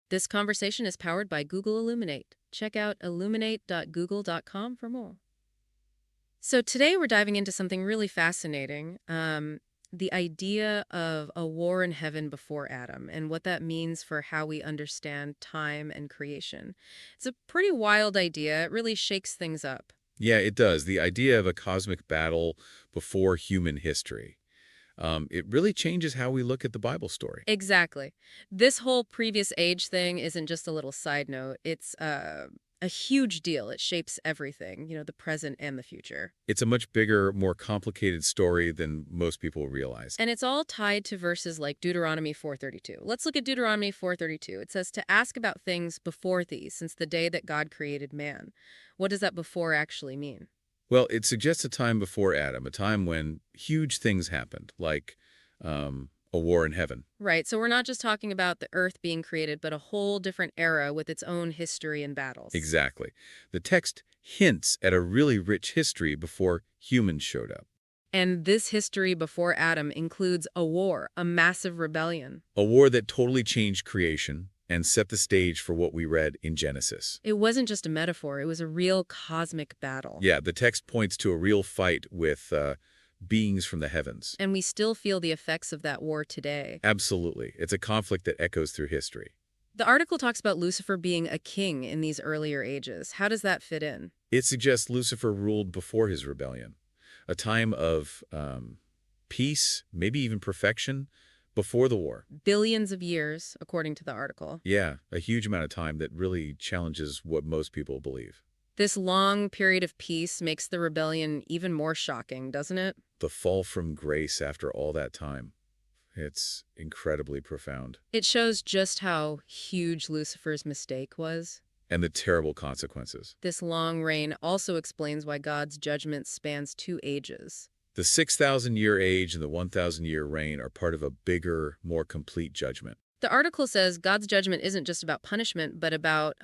This conversation is powered by Google Illuminate. Check out illuminate.google.com for more. So today we're diving into something really fascinating, the idea of a war in heaven before Adam and what that means for how we understand time and creation. It's a pretty wild idea. It really shakes things up. Yeah, it does. The idea of a cosmic battle before human history. It really changes how we look at the Bible story. Exactly. This whole previous age thing isn't just a little side note. It's a huge deal. It shapes everything, the present and the future. It's a much bigger, more complicated story than most people realize. And it's all tied to verses like Deuteronomy 4:32. Let's look at Deuteronomy 4:32. It says to ask about things before these, since the day that God created man. What does that before actually mean? Well, it suggests a time before Adam, a time when huge things happened, like a war in heaven. Right, so we're not just talking about the earth being created, but a whole different era with its own history and battles. Exactly. The text hints at a really rich history before humans showed up. And this history before Adam includes a war, a massive rebellion. A war that totally changed creation and set the stage for what we read in Genesis. It wasn't just a metaphor, it was a real cosmic battle. Yeah, the text points to a real fight with beings from the heavens. And we still feel the effects of that war today. Absolutely. It's a conflict that echoes through history. The article talks about Lucifer being a king in these earlier ages. How does that fit in? It suggests Lucifer ruled before his rebellion, a time of peace, maybe even perfection, before the war. Billions of years, according to the article. Yeah, a huge amount of time that really challenges what most people believe. This long period of peace makes the rebellion even more shocking, doesn't it? The fall from grace after all that time. It's incredibly profound. It shows just how huge Lucifer's mistake was. And the terrible consequences. This long reign also explains why God's judgment spans 2 ages. The 6,000-year age and the 1,000-year reign are part of a bigger, more complete judgment. The article says God's judgment isn't just about punishment, but about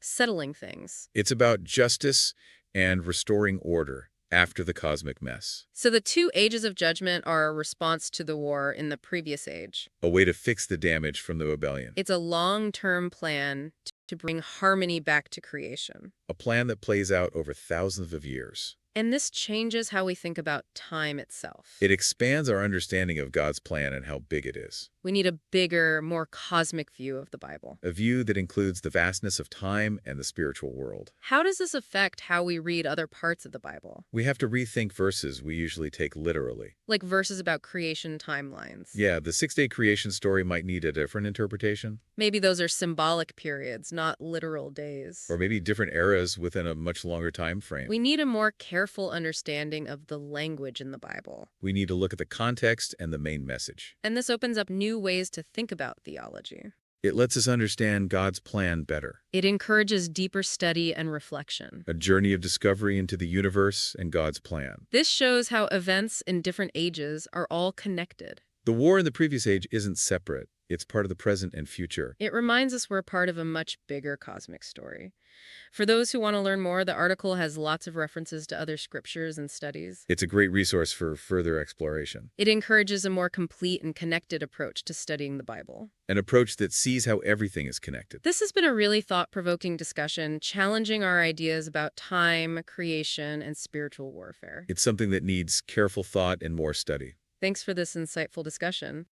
settling things. It's about justice and restoring order after the cosmic mess. So the 2 ages of judgment are a response to the war in the previous age. A way to fix the damage from the rebellion. It's a long-term plan to bring harmony back to creation. A plan that plays out over thousands of years. And this changes how we think about time itself. It expands our understanding of God's plan and how big it is. We need a bigger, more cosmic view of the Bible. A view that includes the vastness of time and the spiritual world. How does this affect how we read other parts of the Bible? We have to rethink verses we usually take literally. Like verses about creation timelines. Yeah, the 6-day creation story might need a different interpretation. Maybe those are symbolic periods, not literal days. Or maybe different eras within a much longer time frame. We need a more careful understanding of the language in the Bible. We need to look at the context and the main message. And this opens up new ways to think about theology. It lets us understand God's plan better. It encourages deeper study and reflection. A journey of discovery into the universe and God's plan. This shows how events in different ages are all connected. The war in the previous age isn't separate. It's part of the present and future. It reminds us we're part of a much bigger cosmic story. For those who want to learn more, the article has lots of references to other scriptures and studies. It's a great resource for further exploration. It encourages a more complete and connected approach to studying the Bible. An approach that sees how everything is connected. This has been a really thought-provoking discussion, challenging our ideas about time, creation, and spiritual warfare. It's something that needs careful thought and more study. Thanks for this insightful discussion.